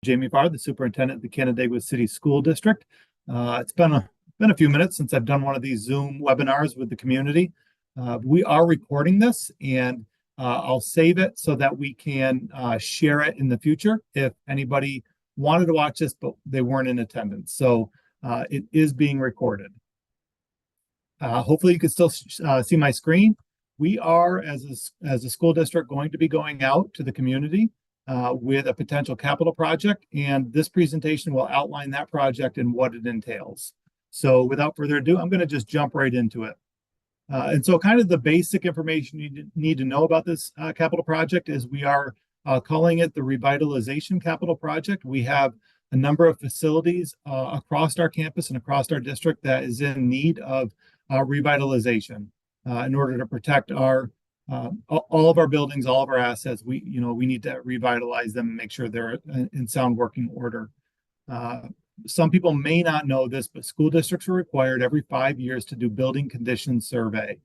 Jamie Farr, the superintendent of the Canandaigua City School District. It's been a few minutes since I've done one of these Zoom webinars with the community. We are recording this, and I'll save it so that we can share it in the future if anybody wanted to watch this, but they weren't in attendance. So it is being recorded. Hopefully you can still see my screen. We are, as a school district, going to be going out to the community with a potential capital project, and this presentation will outline that project and what it entails. So without further ado, I'm going to just jump right into it. And so kind of the basic information you need to know about this capital project is we are calling it the Revitalization Capital Project. We have a number of facilities across our campus and across our district that is in need of revitalization in order to protect our all of our buildings, all of our assets. We need to revitalize them and make sure they're in sound working order. Some people may not know this, but school districts are required every 5 years to do building condition surveys.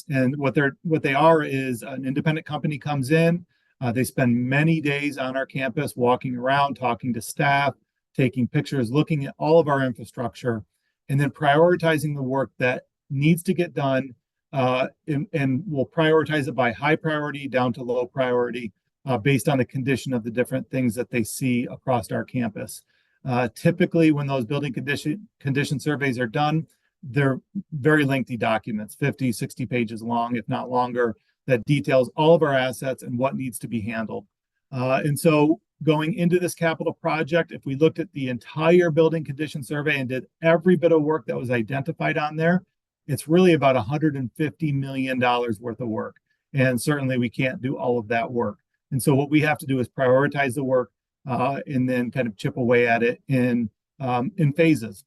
And what they are is an independent company comes in, they spend many days on our campus, walking around, talking to staff, taking pictures, looking at all of our infrastructure, and then prioritizing the work that needs to get done. And we'll prioritize it by high priority down to low priority based on the condition of the different things that they see across our campus. Typically, when those building condition surveys are done, they're very lengthy documents, 50, 60 pages long, if not longer, that details all of our assets and what needs to be handled. And so going into this capital project, if we looked at the entire building condition survey and did every bit of work that was identified on there, it's really about $150 million worth of work. And certainly we can't do all of that work. And so what we have to do is prioritize the work and then kind of chip away at it in phases.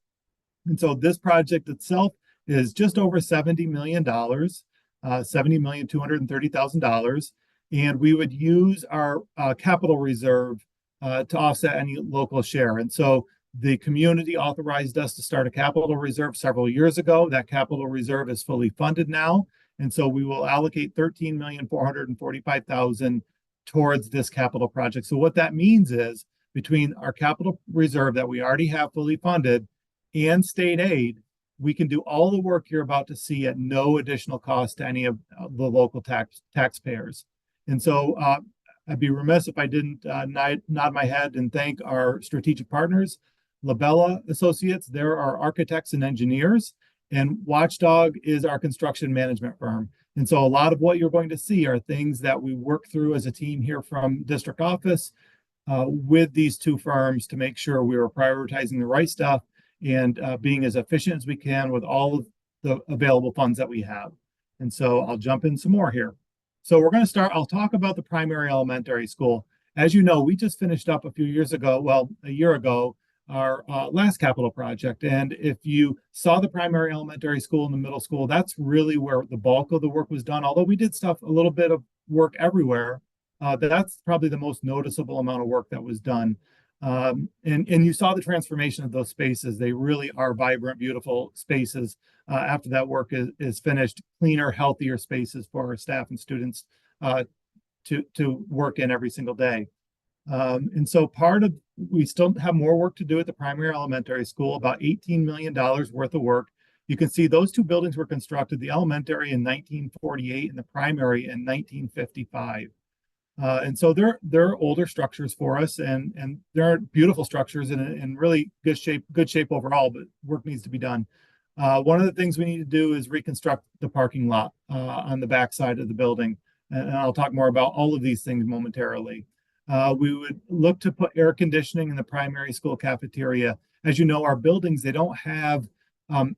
And so this project itself is just over $70 million, $70,230,000. And we would use our capital reserve to offset any local share. And so the community authorized us to start a capital reserve several years ago. That capital reserve is fully funded now. And so we will allocate $13,445,000 towards this capital project. So what that means is between our capital reserve that we already have fully funded and state aid, we can do all the work you're about to see at no additional cost to any of the local taxpayers. And so I'd be remiss if I didn't nod my head and thank our strategic partners, Labella Associates. They're our architects and engineers, and Watchdog is our construction management firm. And so a lot of what you're going to see are things that we work through as a team here from district office with these two firms to make sure we are prioritizing the right stuff and being as efficient as we can with all of the available funds that we have. And so I'll jump in some more here. So we're going to start, I'll talk about the primary elementary school. As you know, we just finished up a year ago, our last capital project. And if you saw the primary elementary school and the middle school, that's really where the bulk of the work was done. Although we did a little bit of work everywhere, that's probably the most noticeable amount of work that was done. And you saw the transformation of those spaces. They really are vibrant, beautiful spaces. After that work is finished, cleaner, healthier spaces for our staff and students to work in every single day. And so we still have more work to do at the primary elementary school, about $18 million worth of work. You can see those two buildings were constructed, the elementary in 1948 and the primary in 1955. And so they're older structures for us, and they're beautiful structures in really good shape overall, but work needs to be done. One of the things we need to do is reconstruct the parking lot on the back side of the building. And I'll talk more about all of these things momentarily. We would look to put air conditioning in the primary school cafeteria. As you know, our buildings, they don't have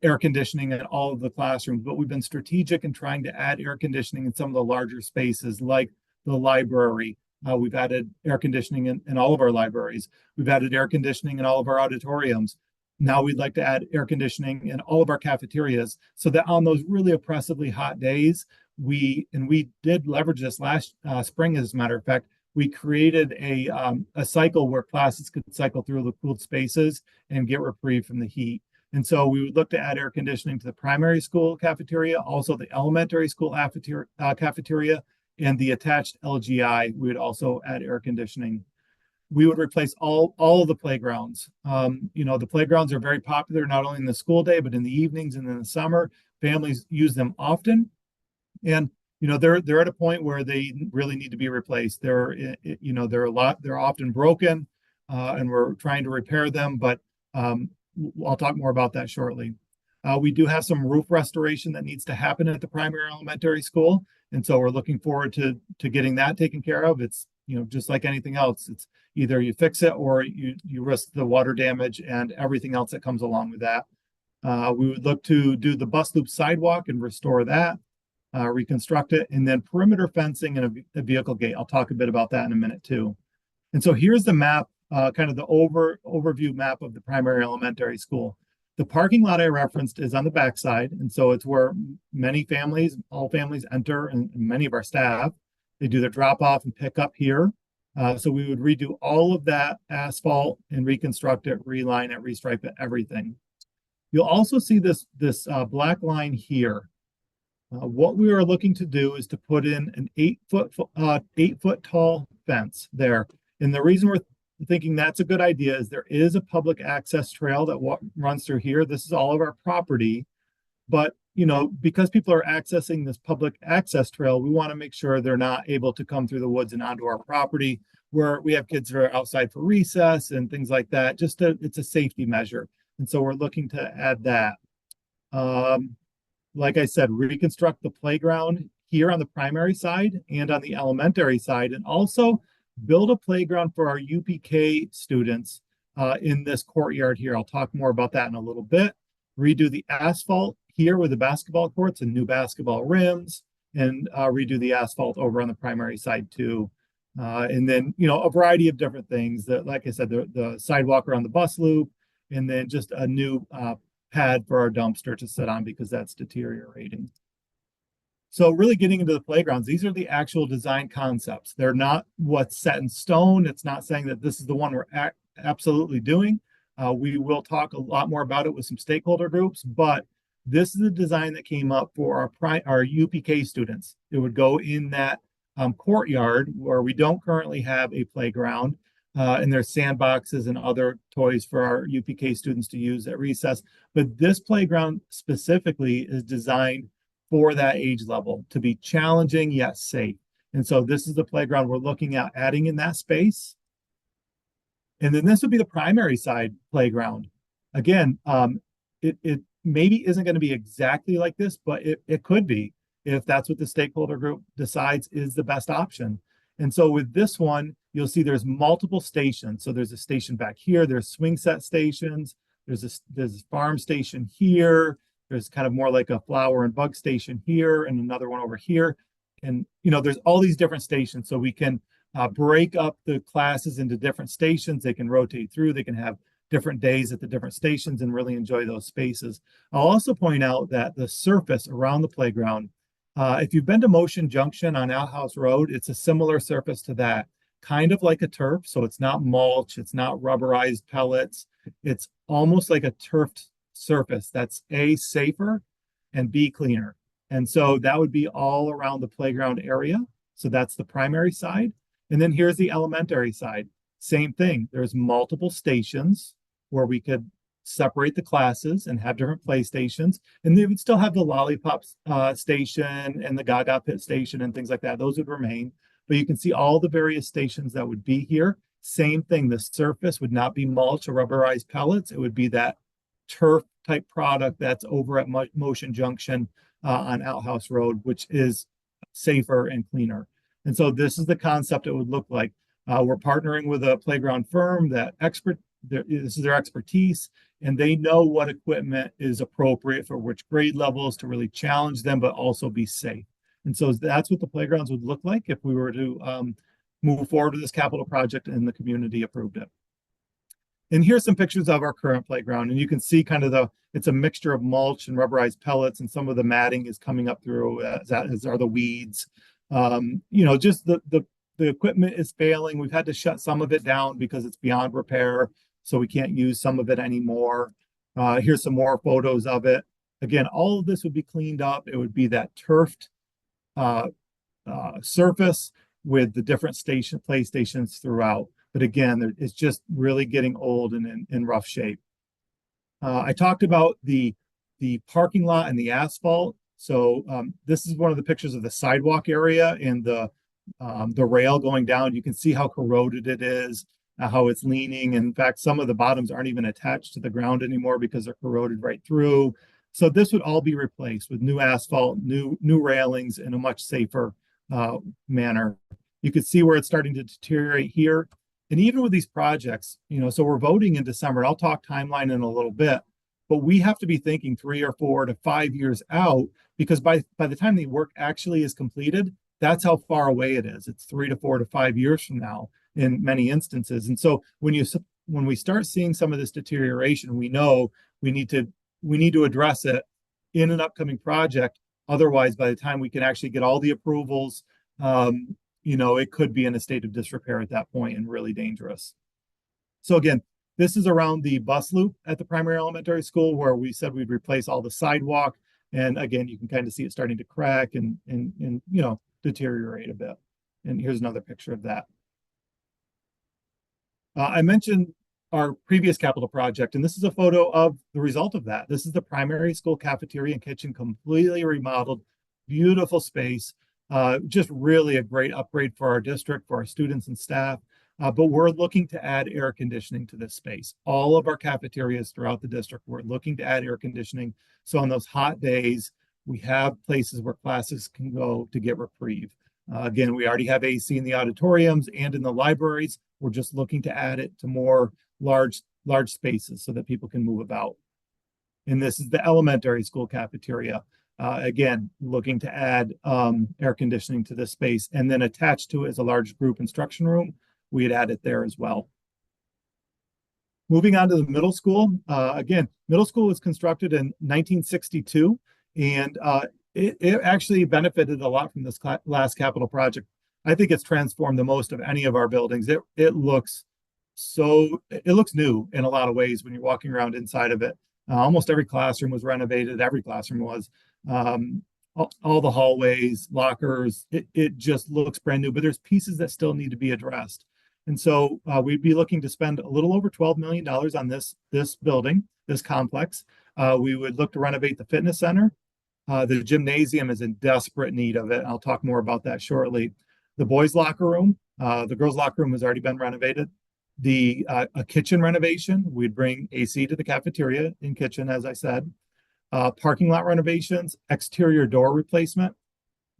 air conditioning at all of the classrooms, but we've been strategic in trying to add air conditioning in some of the larger spaces like the library. We've added air conditioning in all of our libraries. We've added air conditioning in all of our auditoriums. Now we'd like to add air conditioning in all of our cafeterias so that on those really oppressively hot days, we did leverage this last spring, as a matter of fact. We created a cycle where classes could cycle through the cooled spaces and get reprieve from the heat. And so we would look to add air conditioning to the primary school cafeteria, also the elementary school cafeteria, and the attached LGI, we would also add air conditioning. we would replace all of the playgrounds. The playgrounds are very popular not only in the school day, but in the evenings and in the summer. Families use them often, and they're at a point where they really need to be replaced. They're often broken, and we're trying to repair them, but I'll talk more about that shortly. We do have some roof restoration that needs to happen at the primary elementary school, and so we're looking forward to getting that taken care of. It's just like anything else. It's either you fix it or you risk the water damage and everything else that comes along with that. We would look to do the bus loop sidewalk and restore that, reconstruct it, and then perimeter fencing and a vehicle gate. I'll talk a bit about that in a minute too. And so here's the map, kind of the overview map of the primary elementary school. The parking lot I referenced is on the backside, and so it's where all families enter, and many of our staff. They do their drop off and pick up here. So we would redo all of that asphalt and reconstruct it, reline it, restripe it, everything. You'll also see this black line here. What we are looking to do is to put in an 8-foot tall fence there. And the reason we're thinking that's a good idea is there is a public access trail that runs through here. This is all of our property, but because people are accessing this public access trail, we want to make sure they're not able to come through the woods and onto our property where we have kids that are outside for recess and things like that. It's a safety measure. And so we're looking to add that. Like I said, reconstruct the playground here on the primary side and on the elementary side, and also build a playground for our UPK students in this courtyard here. I'll talk more about that in a little bit. Redo the asphalt here with the basketball courts and new basketball rims, and redo the asphalt over on the primary side too. And then, a variety of different things that, like I said, the sidewalk around the bus loop, and then just a new pad for our dumpster to sit on because that's deteriorating. So really getting into the playgrounds, these are the actual design concepts. They're not what's set in stone. It's not saying that this is the one we're absolutely doing. We will talk a lot more about it with some stakeholder groups, but this is the design that came up for our UPK students. It would go in that courtyard where we don't currently have a playground. And there's sandboxes and other toys for our UPK students to use at recess. But this playground specifically is designed for that age level to be challenging yet safe. And so this is the playground we're looking at adding in that space. And then this would be the primary side playground. Again, it maybe isn't going to be exactly like this, but it could be if that's what the stakeholder group decides is the best option. And so with this one, you'll see there's multiple stations. So there's a station back here. There's swing set stations. There's a farm station here. There's kind of more like a flower and bug station here and another one over here. And, there's all these different stations. So we can break up the classes into different stations. They can rotate through. They can have different days at the different stations and really enjoy those spaces. I'll also point out that the surface around the playground, if you've been to Motion Junction on Outhouse Road, it's a similar surface to that, kind of like a turf. So it's not mulch, it's not rubberized pellets. It's almost like a turfed surface that's A, safer, and B, cleaner. And so that would be all around the playground area. So that's the primary side. And then here's the elementary side. Same thing. There's multiple stations where we could separate the classes and have different play stations. And they would still have the lollipop station and the Gaga pit station and things like that. Those would remain. But you can see all the various stations that would be here. Same thing. The surface would not be mulch or rubberized pellets. It would be that turf type product that's over at Motion Junction on Outhouse Road, which is safer and cleaner. And so this is the concept it would look like. We're partnering with a playground firm that this is their expertise, and they know what equipment is appropriate for which grade levels to really challenge them, but also be safe. And so that's what the playgrounds would look like if we were to move forward with this capital project and the community approved it. And here's some pictures of our current playground. And you can see kind of it's a mixture of mulch and rubberized pellets, and some of the matting is coming up through, as are the weeds. Just the equipment is failing. We've had to shut some of it down because it's beyond repair, so we can't use some of it anymore. Here's some more photos of it. Again, all of this would be cleaned up. It would be that turfed surface with the different play stations throughout. But again, it's just really getting old and in rough shape. I talked about the parking lot and the asphalt. So this is one of the pictures of the sidewalk area and the rail going down. You can see how corroded it is, how it's leaning. In fact, some of the bottoms aren't even attached to the ground anymore because they're corroded right through. So this would all be replaced with new asphalt, new railings in a much safer manner. You could see where it's starting to deteriorate here. And even with these projects, so we're voting in December, and I'll talk timeline in a little bit, but we have to be thinking 3 or 4 to 5 years out, because by the time the work actually is completed, that's how far away it is. It's 3 to 4 to 5 years from now in many instances. And so when we start seeing some of this deterioration, we know we need to address it in an upcoming project. Otherwise, by the time we can actually get all the approvals, it could be in a state of disrepair at that point and really dangerous. So again, this is around the bus loop at the primary elementary school where we said we'd replace all the sidewalk. And again, you can kind of see it starting to crack and deteriorate a bit. And here's another picture of that. I mentioned our previous capital project, and this is a photo of the result of that. This is the primary school cafeteria and kitchen, completely remodeled, beautiful space. Just really a great upgrade for our district, for our students and staff. But we're looking to add air conditioning to this space. All of our cafeterias throughout the district, we're looking to add air conditioning. So on those hot days, we have places where classes can go to get reprieve. Again, we already have AC in the auditoriums and in the libraries. We're just looking to add it to more large spaces so that people can move about. And this is the elementary school cafeteria. Again, looking to add air conditioning to this space, and then attached to it is a large group instruction room. We had added there as well. Moving on to the middle school. Again, middle school was constructed in 1962, and it actually benefited a lot from this last capital project. I think it's transformed the most of any of our buildings. It looks new in a lot of ways when you're walking around inside of it. Almost every classroom was renovated. Every classroom was. All the hallways, lockers, it just looks brand new, but there's pieces that still need to be addressed. And so we'd be looking to spend a little over $12 million on this building, this complex. We would look to renovate the fitness center. The gymnasium is in desperate need of it. I'll talk more about that shortly. The boys' locker room, the girls' locker room has already been renovated. A kitchen renovation, we'd bring AC to the cafeteria and kitchen, as I said. Parking lot renovations, exterior door replacement,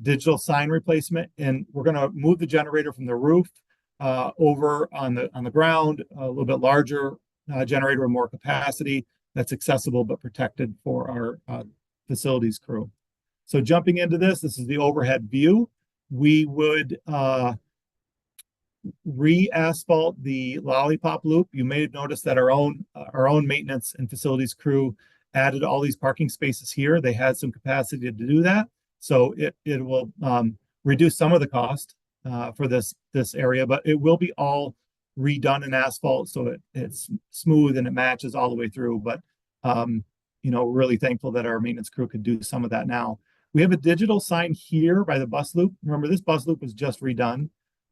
digital sign replacement, and we're going to move the generator from the roof over on the ground, a little bit larger generator with more capacity that's accessible but protected for our facilities crew. So jumping into this is the overhead view. We would re-asphalt the lollipop loop. You may have noticed that our own maintenance and facilities crew added all these parking spaces here. They had some capacity to do that. So it will reduce some of the cost for this area, but it will be all redone in asphalt. So it's smooth and it matches all the way through. But, really thankful that our maintenance crew could do some of that now. We have a digital sign here by the bus loop. Remember, this bus loop was just redone.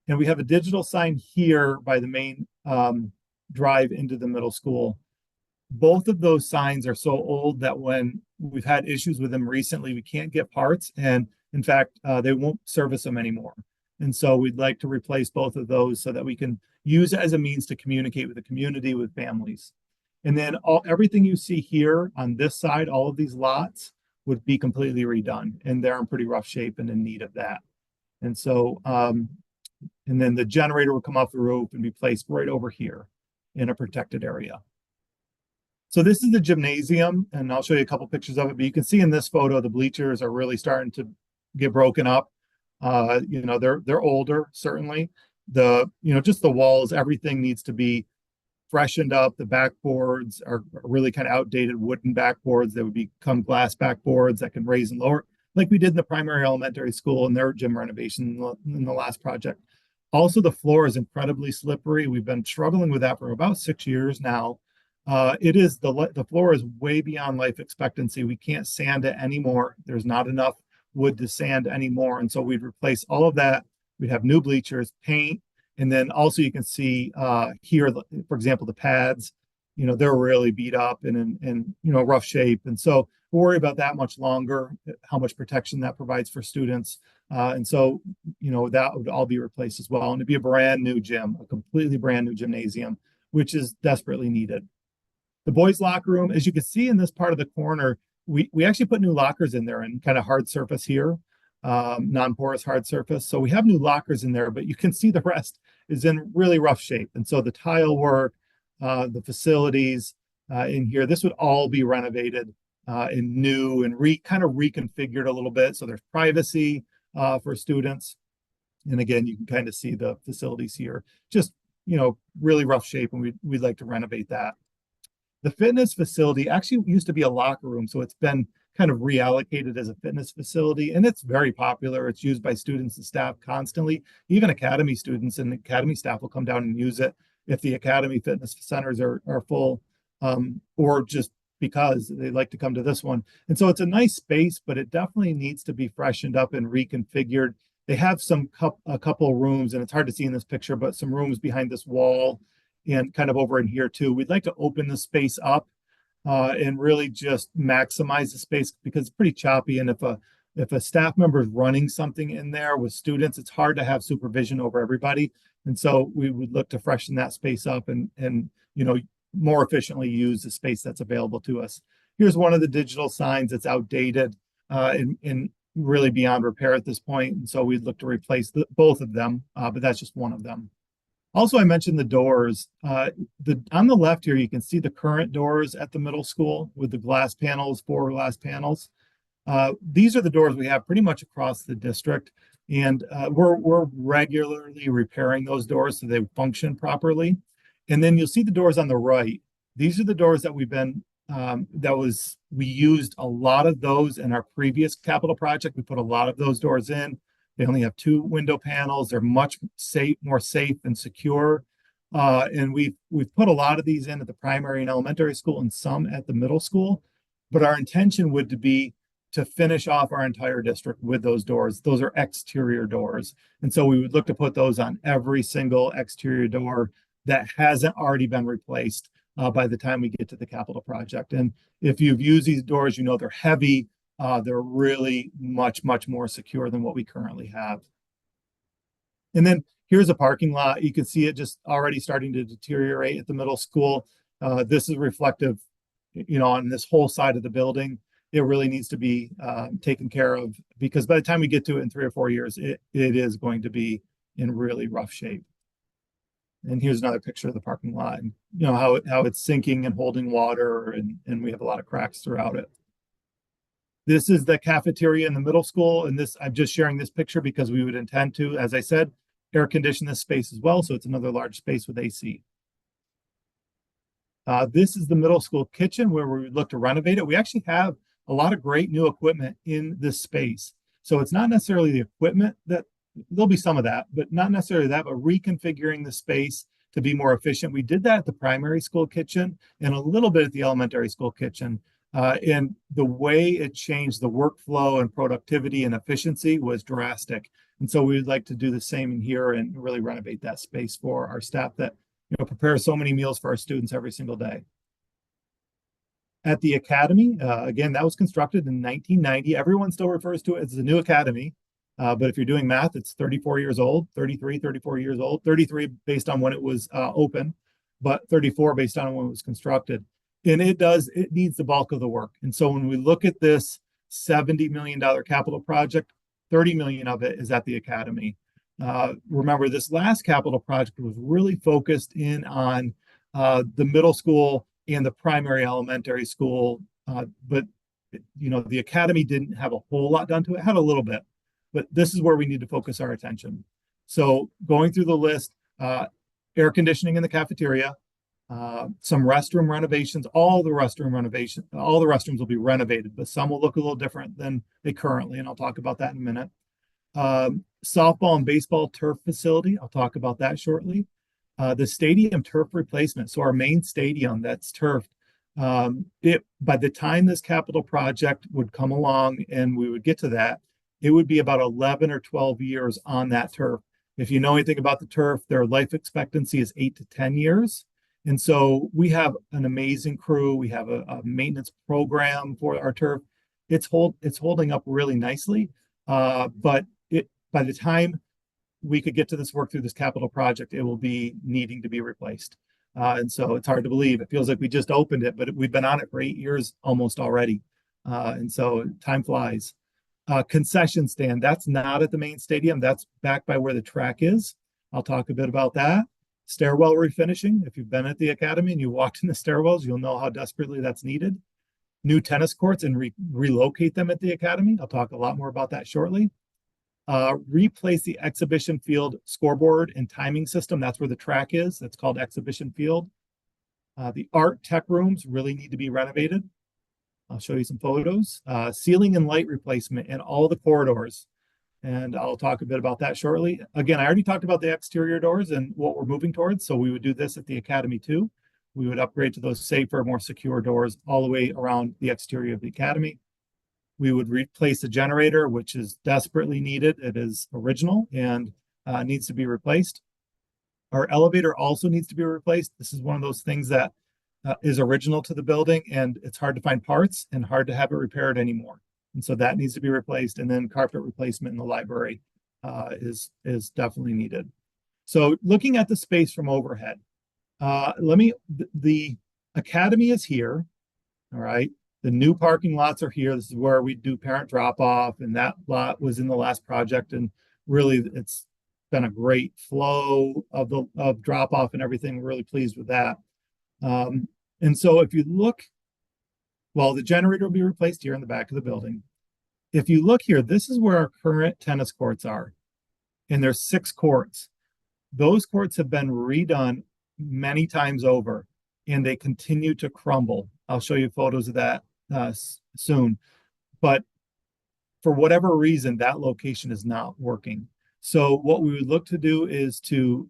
And we have a digital sign here by the main drive into the middle school. Both of those signs are so old that when we've had issues with them recently, we can't get parts. And in fact, they won't service them anymore. And so we'd like to replace both of those so that we can use it as a means to communicate with the community, with families. And then everything you see here on this side, all of these lots would be completely redone. And they're in pretty rough shape and in need of that. And so, and then the generator would come off the roof and be placed right over here in a protected area. So this is the gymnasium, and I'll show you a couple pictures of it, but you can see in this photo, the bleachers are really starting to get broken up. They're older, certainly. Just the walls, everything needs to be freshened up. The backboards are really kind of outdated wooden backboards that would become glass backboards that can raise and lower, like we did in the primary elementary school in their gym renovation in the last project. Also, the floor is incredibly slippery. We've been struggling with that for about 6 years now. The floor is way beyond life expectancy. We can't sand it anymore. There's not enough wood to sand anymore. And so we'd replace all of that. We'd have new bleachers, paint, And then also you can see here, for example, the pads, they're really beat up and in rough shape. And so we'll worry about that much longer, how much protection that provides for students. And so, that would all be replaced as well. And it'd be a brand new gym, a completely brand new gymnasium, which is desperately needed. The boys' locker room, as you can see in this part of the corner, we actually put new lockers in there and kind of hard surface here, non-porous hard surface. So we have new lockers in there, but you can see the rest is in really rough shape. And so the tile work, the facilities in here, this would all be renovated and new and kind of reconfigured a little bit. So there's privacy for students. And again, you can kind of see the facilities here, just, really rough shape, and we'd like to renovate that. The fitness facility actually used to be a locker room, so it's been kind of reallocated as a fitness facility, and it's very popular. It's used by students and staff constantly. Even academy students and academy staff will come down and use it if the academy fitness centers are full, or just because they like to come to this one. And so it's a nice space, but it definitely needs to be freshened up and reconfigured. They have a couple rooms, and it's hard to see in this picture, but some rooms behind this wall and kind of over in here too. We'd like to open the space up and really just maximize the space because it's pretty choppy. And if a staff member is running something in there with students, it's hard to have supervision over everybody. And so we would look to freshen that space up and more efficiently use the space that's available to us. Here's one of the digital signs that's outdated and really beyond repair at this point. And so we'd look to replace both of them, but that's just one of them. Also, I mentioned the doors. On the left here, you can see the current doors at the middle school with the glass panels, 4 glass panels. These are the doors we have pretty much across the district, and we're regularly repairing those doors so they function properly. And then you'll see the doors on the right. These are the doors that we used a lot of those in our previous capital project. We put a lot of those doors in. They only have 2 window panels. They're much more safe and secure. And we've put a lot of these in at the primary and elementary school and some at the middle school. But our intention would be to finish off our entire district with those doors. Those are exterior doors. And so we would look to put those on every single exterior door that hasn't already been replaced by the time we get to the capital project. And if you've used these doors, they're heavy. They're really much, much more secure than what we currently have. And then here's a parking lot. You can see it just already starting to deteriorate at the middle school. This is reflective, on this whole side of the building. It really needs to be taken care of because by the time we get to it in 3 or 4 years, it is going to be in really rough shape. And here's another picture of the parking lot and how it's sinking and holding water, and we have a lot of cracks throughout it. This is the cafeteria in the middle school, and I'm just sharing this picture because we would intend to, as I said, air condition this space as well, so it's another large space with AC. This is the middle school kitchen where we would look to renovate it. We actually have a lot of great new equipment in this space. So it's not necessarily the equipment there'll be some of that, but not necessarily that, but reconfiguring the space to be more efficient. We did that at the primary school kitchen and a little bit at the elementary school kitchen. And the way it changed the workflow and productivity and efficiency was drastic. And so we would like to do the same in here and really renovate that space for our staff that prepare so many meals for our students every single day. At the academy, again, that was constructed in 1990. Everyone still refers to it as the new academy. But if you're doing math, it's 34 years old, 34 years old, 33 based on when it was open, but 34 based on when it was constructed. And it needs the bulk of the work. And so when we look at this $70 million capital project, 30 million of it is at the academy. Remember, this last capital project was really focused in on the middle school and the primary elementary school. But the academy didn't have a whole lot done to it, it had a little bit. But this is where we need to focus our attention. So going through the list, air conditioning in the cafeteria, some restroom renovations, all the restrooms will be renovated, but some will look a little different than they currently, and I'll talk about that in a minute. Softball and baseball turf facility, I'll talk about that shortly. The stadium turf replacement, so our main stadium that's turfed, by the time this capital project would come along and we would get to that, it would be about 11 or 12 years on that turf. If you know anything about the turf, their life expectancy is 8 to 10 years. And so we have an amazing crew. We have a maintenance program for our turf. It's holding up really nicely. But by the time we could get to this work through this capital project, it will be needing to be replaced. And so it's hard to believe. It feels like we just opened it, but we've been on it for 8 years almost already. And so time flies. Concession stand, that's not at the main stadium. That's back by where the track is. I'll talk a bit about that. Stairwell refinishing. If you've been at the academy and you walked in the stairwells, you'll know how desperately that's needed. New tennis courts and relocate them at the academy. I'll talk a lot more about that shortly. Replace the exhibition field scoreboard and timing system. That's where the track is. That's called exhibition field. The art tech rooms really need to be renovated. I'll show you some photos. Ceiling and light replacement in all the corridors. And I'll talk a bit about that shortly. Again, I already talked about the exterior doors and what we're moving towards. So we would do this at the academy too. We would upgrade to those safer, more secure doors all the way around the exterior of the academy. We would replace the generator, which is desperately needed. It is original and needs to be replaced. Our elevator also needs to be replaced. This is one of those things that is original to the building, and it's hard to find parts and hard to have it repaired anymore. And so that needs to be replaced. And then carpet replacement in the library is definitely needed. So looking at the space from overhead, the academy is here. All right. The new parking lots are here. This is where we do parent drop off, and that lot was in the last project. And really, it's been a great flow of drop off and everything. We're really pleased with that. And so if you look, well, the generator will be replaced here in the back of the building. If you look here, this is where our current tennis courts are. And there's 6 courts. Those courts have been redone many times over, and they continue to crumble. I'll show you photos of that soon. But for whatever reason, that location is not working. So what we would look to do is to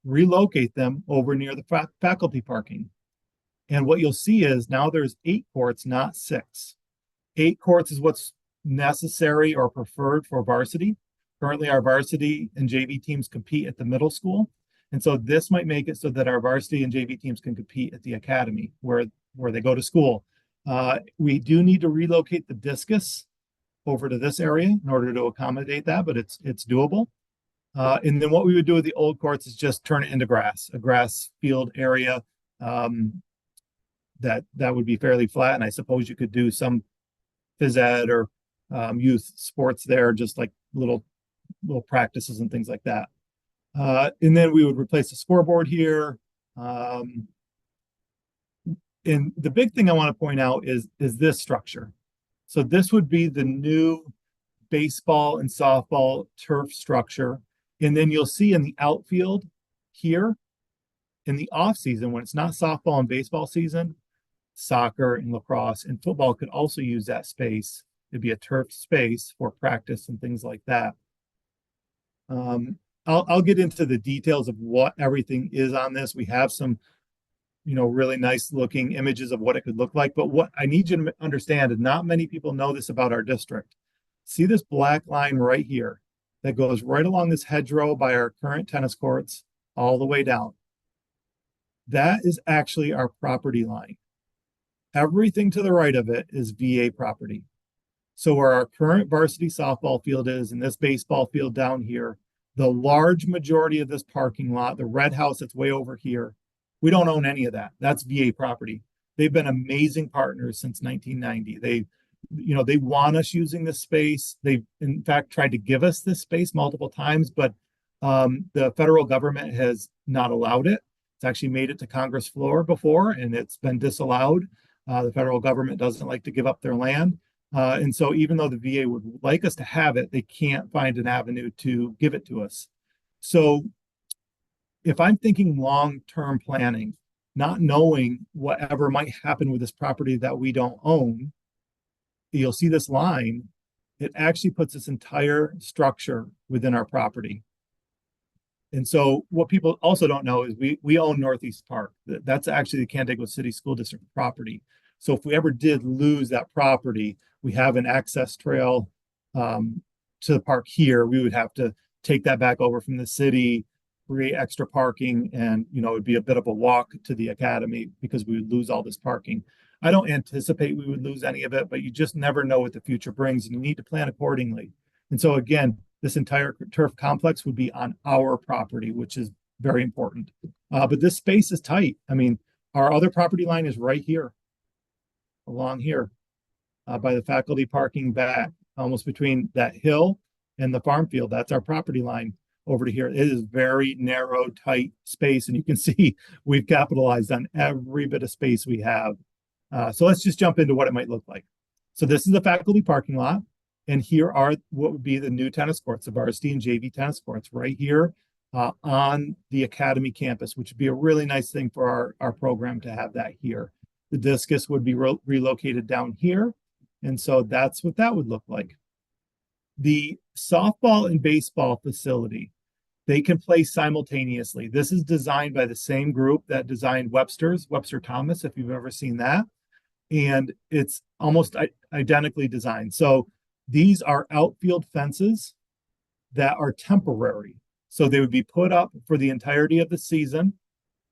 relocate them over near the faculty parking. And what you'll see is now there's 8 courts, not 6. 8 courts is what's necessary or preferred for varsity. Currently, our varsity and JV teams compete at the middle school. And so this might make it so that our varsity and JV teams can compete at the academy where they go to school. We do need to relocate the discus over to this area in order to accommodate that, but it's doable. And then what we would do with the old courts is just turn it into grass, a grass field area. That would be fairly flat, and I suppose you could do some phys ed or youth sports there, just like little practices and things like that. And then we would replace the scoreboard here. And the big thing I want to point out is this structure. So this would be the new baseball and softball turf structure. And then you'll see in the outfield here, in the off season, when it's not softball and baseball season, soccer and lacrosse and football could also use that space. It'd be a turf space for practice and things like that. I'll get into the details of what everything is on this. We have some, really nice looking images of what it could look like. But what I need you to understand, and not many people know this about our district. See this black line right here that goes right along this hedgerow by our current tennis courts all the way down. That is actually our property line. Everything to the right of it is VA property. So where our current varsity softball field is, and this baseball field down here, the large majority of this parking lot, the red house that's way over here, we don't own any of that. That's VA property. They've been amazing partners since 1990. They want us using this space. They've in fact tried to give us this space multiple times, but the federal government has not allowed it. It's actually made it to Congress floor before, and it's been disallowed. The federal government doesn't like to give up their land. And so even though the VA would like us to have it, they can't find an avenue to give it to us. So if I'm thinking long-term planning, not knowing whatever might happen with this property that we don't own, you'll see this line. It actually puts this entire structure within our property. And so what people also don't know is we own Northeast Park. That's actually the Canandaigua City School District property. So if we ever did lose that property, we have an access trail to the park here. We would have to take that back over from the city, create extra parking, and it'd be a bit of a walk to the academy because we would lose all this parking. I don't anticipate we would lose any of it, but you just never know what the future brings, and you need to plan accordingly. And so again, this entire turf complex would be on our property, which is very important. But this space is tight. I mean, our other property line is right here, along here, by the faculty parking back, almost between that hill and the farm field. That's our property line over to here. It is very narrow, tight space, and you can see we've capitalized on every bit of space we have. So let's just jump into what it might look like. So this is the faculty parking lot, and here are what would be the new tennis courts, the varsity and JV tennis courts right here on the academy campus, which would be a really nice thing for our program to have that here. The discus would be relocated down here, and so that's what that would look like. The softball and baseball facility, they can play simultaneously. This is designed by the same group that designed Webster Thomas, if you've ever seen that. And it's almost identically designed. So these are outfield fences that are temporary. So they would be put up for the entirety of the season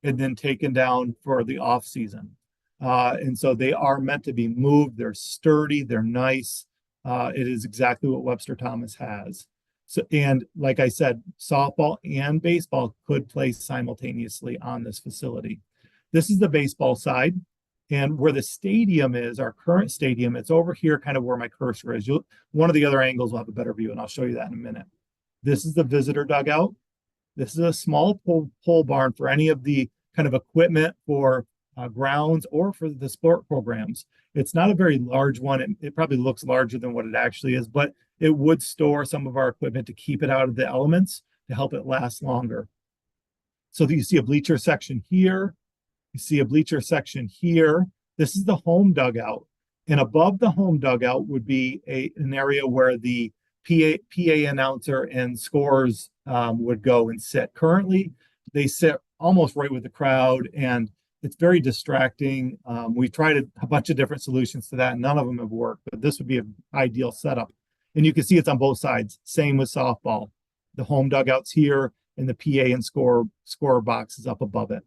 and then taken down for the off season. And so they are meant to be moved. They're sturdy, they're nice. It is exactly what Webster Thomas has. So, and like I said, softball and baseball could play simultaneously on this facility. This is the baseball side. And where the stadium is, our current stadium, it's over here, kind of where my cursor is. One of the other angles will have a better view, and I'll show you that in a minute. This is the visitor dugout. This is a small pole barn for any of the kind of equipment for grounds or for the sport programs. It's not a very large one. It probably looks larger than what it actually is, but it would store some of our equipment to keep it out of the elements to help it last longer. So you see a bleacher section here. You see a bleacher section here. This is the home dugout. And above the home dugout would be an area where the PA announcer and scores would go and sit. Currently, they sit almost right with the crowd, and it's very distracting. We tried a bunch of different solutions to that, and none of them have worked, but this would be an ideal setup. And you can see it's on both sides. Same with softball. The home dugout's here, and the PA and score box is up above it.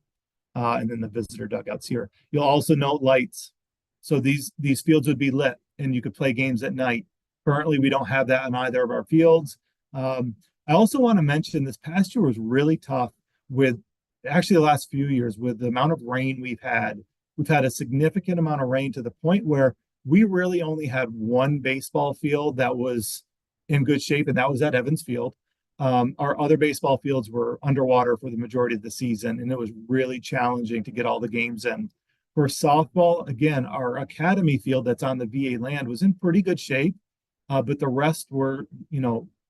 And then the visitor dugouts here. You'll also note lights. So these fields would be lit, and you could play games at night. Currently, we don't have that on either of our fields. I also want to mention this past year was really tough with actually the last few years with the amount of rain we've had. We've had a significant amount of rain to the point where we really only had one baseball field that was in good shape, and that was at Evans Field. Our other baseball fields were underwater for the majority of the season, and it was really challenging to get all the games in. For softball, again, our academy field that's on the VA land was in pretty good shape, but the rest were,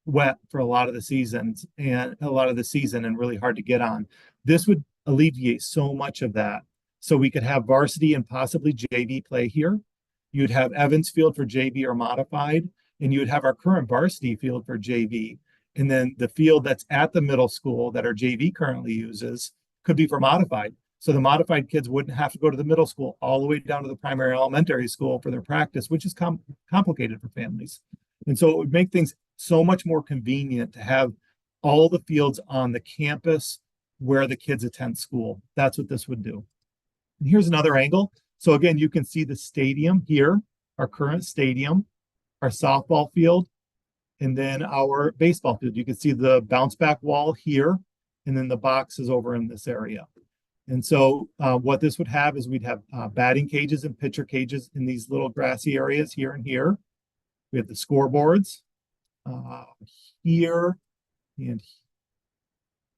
wet for a lot of the season and really hard to get on. This would alleviate so much of that. So we could have varsity and possibly JV play here. You'd have Evans Field for JV or modified, and you would have our current varsity field for JV. And then the field that's at the middle school that our JV currently uses could be for modified. So the modified kids wouldn't have to go to the middle school all the way down to the primary elementary school for their practice, which is complicated for families. And so it would make things so much more convenient to have all the fields on the campus where the kids attend school. That's what this would do. And here's another angle. So again, you can see the stadium here, our current stadium, our softball field, and then our baseball field. You can see the bounce back wall here, and then the box is over in this area. And so what this would have is we'd have batting cages and pitcher cages in these little grassy areas here and here. We have the scoreboards here and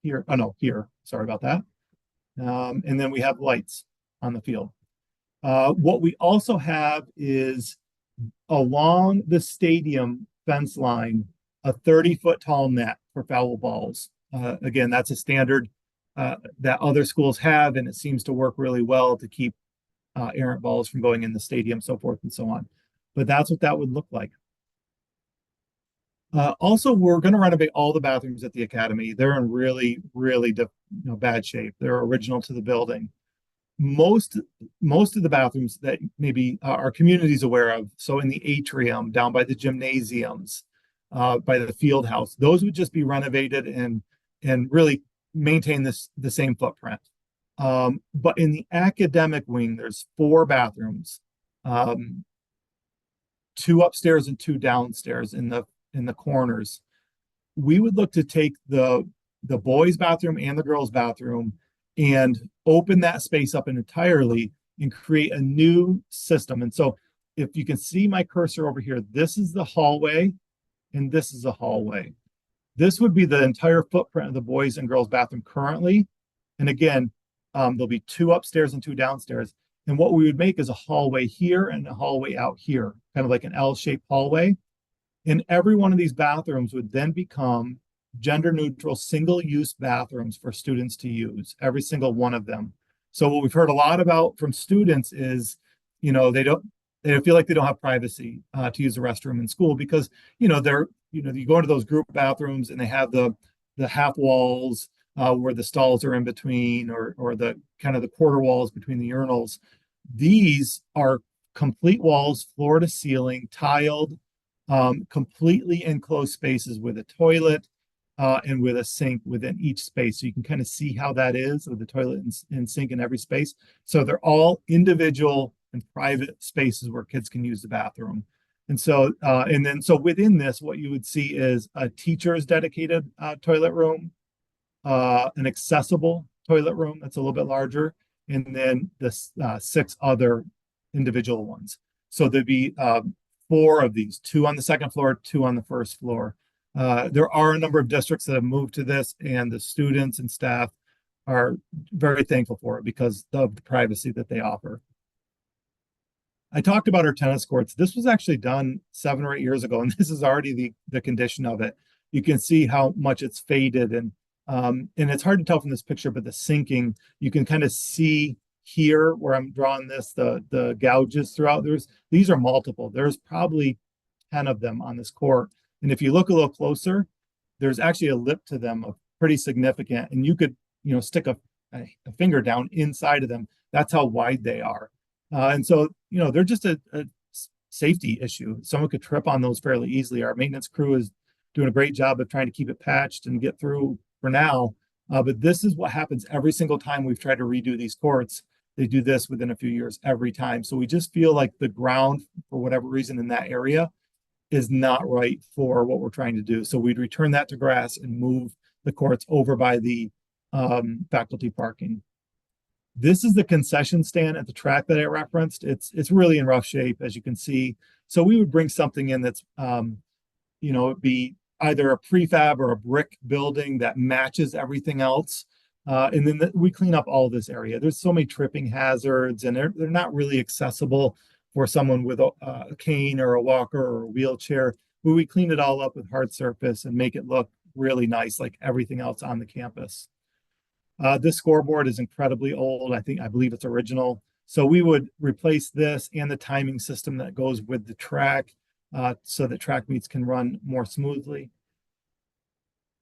here. Oh, no, here. Sorry about that. And then we have lights on the field. What we also have is along the stadium fence line, a 30-foot tall net for foul balls. Again, that's a standard that other schools have, and it seems to work really well to keep errant balls from going in the stadium, so forth and so on. But that's what that would look like. Also, we're going to renovate all the bathrooms at the academy. They're in really, really bad shape. They're original to the building. Most of the bathrooms that maybe our community is aware of, so in the atrium, down by the gymnasiums, by the field house. Those would just be renovated and really maintain the same footprint. But in the academic wing, there's 4 bathrooms, um, 2 upstairs and 2 downstairs in the corners. We would look to take the boys' bathroom and the girls' bathroom and open that space up entirely and create a new system. And so if you can see my cursor over here, this is the hallway and this is a hallway. This would be the entire footprint of the boys and girls bathroom currently. And again, there'll be 2 upstairs and 2 downstairs. And what we would make is a hallway here and a hallway out here, kind of like an L-shaped hallway. And every one of these bathrooms would then become gender neutral single-use bathrooms for students to use, every single one of them. So what we've heard a lot about from students is, they don't feel like they don't have privacy to use the restroom in school because, you go into those group bathrooms and they have the half walls where the stalls are in between or the kind of the quarter walls between the urinals. These are complete walls, floor to ceiling, tiled, completely enclosed spaces with a toilet and with a sink within each space. So you can kind of see how that is with the toilet and sink in every space. So they're all individual and private spaces where kids can use the bathroom. And so, so within this, what you would see is a teacher's dedicated toilet room, an accessible toilet room that's a little bit larger, and then the 6 other individual ones. So there'd be 4 of these, 2 on the second floor, 2 on the first floor. There are a number of districts that have moved to this, and the students and staff are very thankful for it because of the privacy that they offer. I talked about our tennis courts. This was actually done 7 or 8 years ago, and this is already the condition of it. You can see how much it's faded, and it's hard to tell from this picture, but the sinking, you can kind of see here where I'm drawing this, the gouges throughout. These are multiple. There's probably 10 of them on this court. And if you look a little closer, there's actually a lip to them of pretty significant, and you could, stick a finger down inside of them. That's how wide they are. And so, they're just a safety issue. Someone could trip on those fairly easily. Our maintenance crew is doing a great job of trying to keep it patched and get through for now. But this is what happens every single time we've tried to redo these courts. They do this within a few years every time. So we just feel like the ground, for whatever reason in that area, is not right for what we're trying to do. So we'd return that to grass and move the courts over by the faculty parking. This is the concession stand at the track that I referenced. It's really in rough shape, as you can see. So we would bring something in that's, it'd be either a prefab or a brick building that matches everything else. And then we clean up all this area. There's so many tripping hazards, and they're not really accessible for someone with a cane or a walker or a wheelchair. But we clean it all up with hard surface and make it look really nice, like everything else on the campus. This scoreboard is incredibly old. I believe it's original. So we would replace this and the timing system that goes with the track so that track meets can run more smoothly.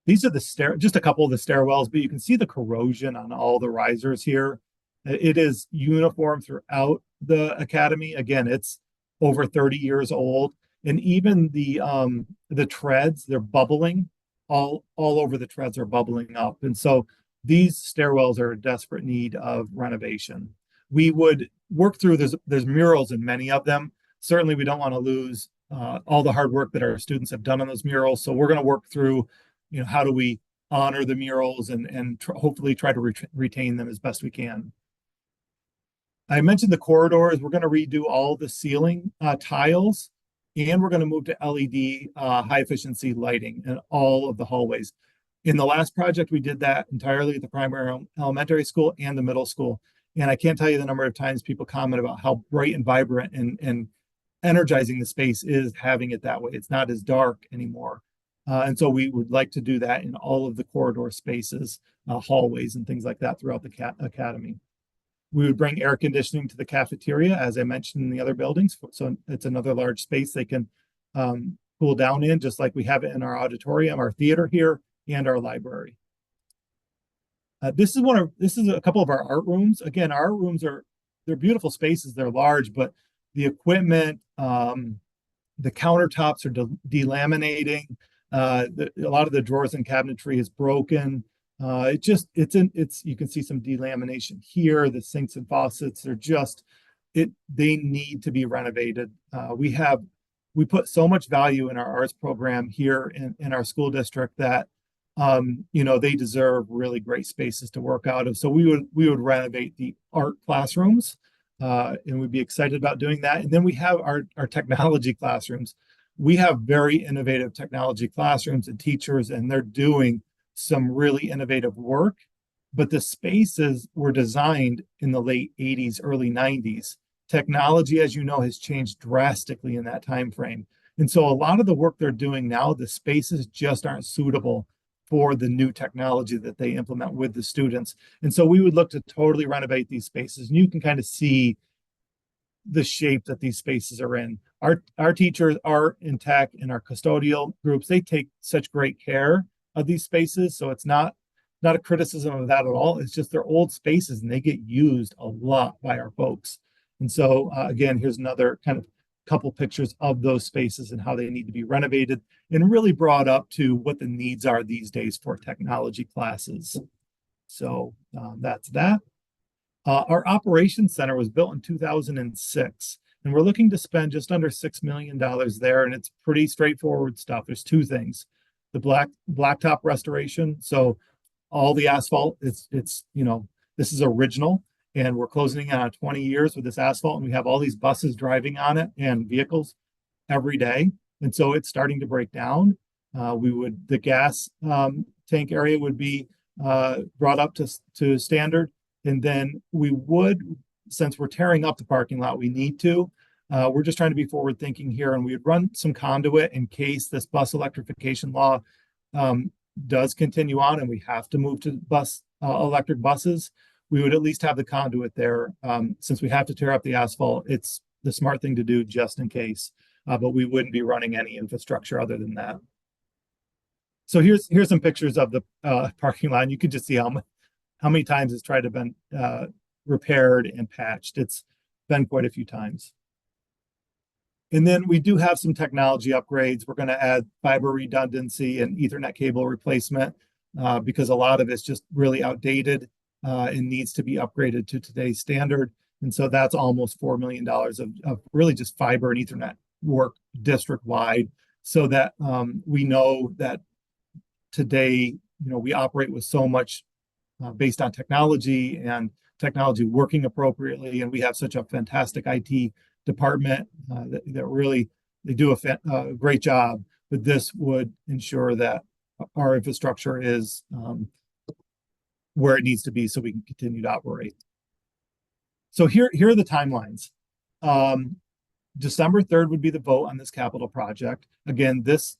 These are just a couple of the stairwells, but you can see the corrosion on all the risers here. It is uniform throughout the academy. Again, it's over 30 years old, and even the treads, they're bubbling. All over the treads are bubbling up, and so these stairwells are in desperate need of renovation. We would work through, there's murals in many of them. Certainly we don't want to lose all the hard work that our students have done on those murals. So we're going to work through, how do we honor the murals and hopefully try to retain them as best we can. I mentioned the corridors. We're going to redo all the ceiling tiles, and we're going to move to LED high efficiency lighting in all of the hallways. In the last project, we did that entirely at the primary elementary school and the middle school. And I can't tell you the number of times people comment about how bright and vibrant and energizing the space is having it that way. It's not as dark anymore. And so we would like to do that in all of the corridor spaces, hallways and things like that throughout the academy. We would bring air conditioning to the cafeteria, as I mentioned in the other buildings. So it's another large space they can cool down in, just like we have it in our auditorium, our theater here, and our library. This is a couple of our art rooms. Again, our rooms they're beautiful spaces. They're large, but the equipment, the countertops are delaminating. A lot of the drawers and cabinetry is broken. You can see some delamination here. The sinks and faucets are just, they need to be renovated. We put so much value in our arts program here in our school district that, they deserve really great spaces to work out of. So we would renovate the art classrooms, and we'd be excited about doing that. And then we have our technology classrooms. We have very innovative technology classrooms and teachers, and they're doing some really innovative work. But the spaces were designed in the late 80s, early 90s. Technology, as you know, has changed drastically in that time frame. And so a lot of the work they're doing now, the spaces just aren't suitable for the new technology that they implement with the students. And so we would look to totally renovate these spaces. And you can kind of see the shape that these spaces are in. Our teachers, art and tech, and our custodial groups, they take such great care of these spaces. So it's not a criticism of that at all. It's just they're old spaces and they get used a lot by our folks. And so again, here's another kind of couple pictures of those spaces and how they need to be renovated and really brought up to what the needs are these days for technology classes. So that's that. Our operations center was built in 2006, and we're looking to spend just under $6 million there. And it's pretty straightforward stuff. There's two things: the blacktop restoration. So all the asphalt, this is original, and we're closing in on 20 years with this asphalt, and we have all these buses driving on it and vehicles every day. And so it's starting to break down. The gas tank area would be brought up to standard. And then since we're tearing up the parking lot, we need to. We're just trying to be forward thinking here, and we would run some conduit in case this bus electrification law does continue on and we have to move to electric buses. We would at least have the conduit there. Since we have to tear up the asphalt, it's the smart thing to do just in case, but we wouldn't be running any infrastructure other than that. So here's some pictures of the parking lot. And you can just see how many times it's tried to been repaired and patched. It's been quite a few times. And then we do have some technology upgrades. We're going to add fiber redundancy and Ethernet cable replacement because a lot of it's just really outdated and needs to be upgraded to today's standard. And so that's almost $4 million of really just fiber and Ethernet work district-wide, so that we know that today, we operate with so much based on technology and technology working appropriately. And we have such a fantastic IT department that really, they do a great job. But this would ensure that our infrastructure is where it needs to be so we can continue to operate. So here are the timelines. December 3rd would be the vote on this capital project. Again, this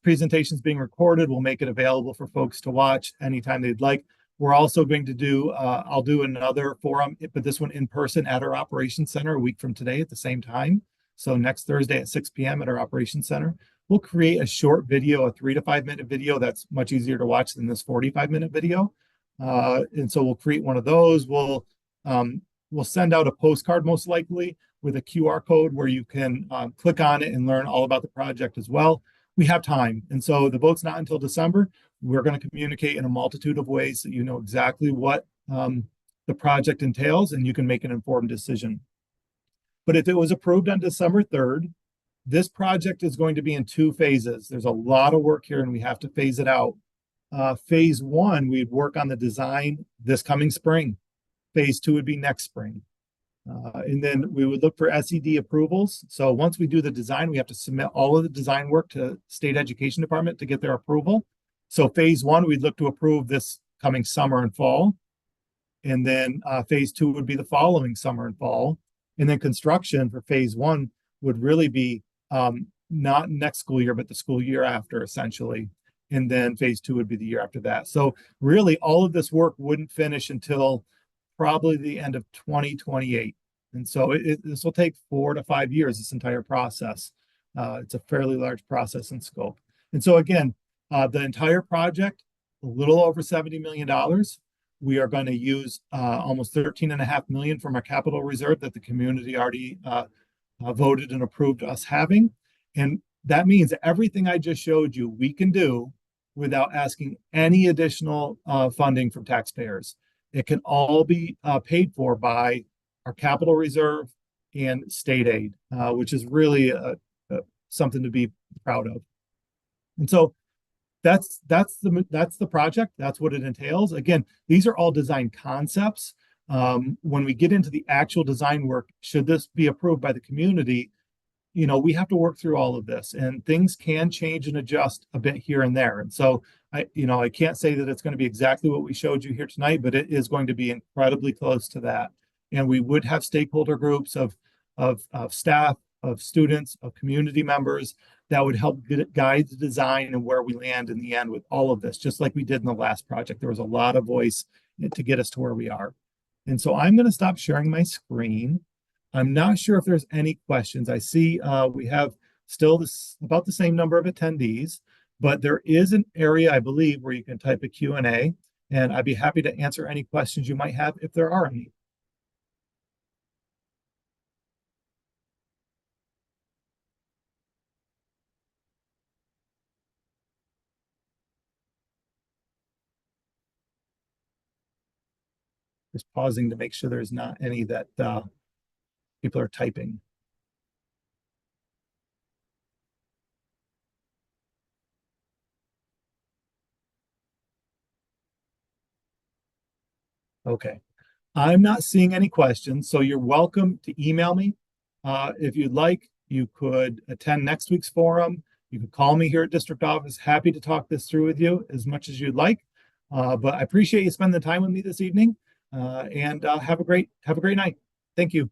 presentation is being recorded. We'll make it available for folks to watch anytime they'd like. We're also going to do, I'll do another forum, but this one in person at our operations center a week from today at the same time. So next Thursday at 6 p.m. at our operations center. We'll create a short video, a 3 to 5 minute video that's much easier to watch than this 45-minute video. And so we'll create one of those. We'll send out a postcard most likely with a QR code where you can click on it and learn all about the project as well. We have time. And so the vote's not until December. We're going to communicate in a multitude of ways so you know exactly what the project entails and you can make an informed decision. But if it was approved on December 3rd, this project is going to be in 2 phases. There's a lot of work here and we have to phase it out. Phase 1, we'd work on the design this coming spring. Phase 2 would be next spring. And then we would look for SED approvals. So once we do the design, we have to submit all of the design work to State Education Department to get their approval. So phase 1, we'd look to approve this coming summer and fall. And then phase 2 would be the following summer and fall. And then construction for phase 1 would really be not next school year, but the school year after, essentially. And then phase 2 would be the year after that. So really all of this work wouldn't finish until probably the end of 2028. And so this will take 4 to 5 years, this entire process. It's a fairly large process in scope. And so again, the entire project, a little over $70 million. We are going to use almost $13.5 million from our capital reserve that the community already voted and approved us having. And that means everything I just showed you, we can do without asking any additional funding from taxpayers. It can all be paid for by our capital reserve and state aid, which is really something to be proud of. And so that's the project. That's what it entails. Again, these are all design concepts. When we get into the actual design work, should this be approved by the community, we have to work through all of this, and things can change and adjust a bit here and there. And so I can't say that it's going to be exactly what we showed you here tonight, but it is going to be incredibly close to that. And we would have stakeholder groups of staff, of students, of community members that would help guide the design and where we land in the end with all of this, just like we did in the last project. There was a lot of voice to get us to where we are. And so I'm going to stop sharing my screen. I'm not sure if there's any questions. I see we have still about the same number of attendees, but there is an area, I believe, where you can type a Q&A, and I'd be happy to answer any questions you might have if there are any. Just pausing to make sure there's not any that people are typing. Okay. I'm not seeing any questions, so you're welcome to email me. If you'd like, you could attend next week's forum. You could call me here at district office. Happy to talk this through with you as much as you'd like. But I appreciate you spending the time with me this evening. And have a great night. Thank you.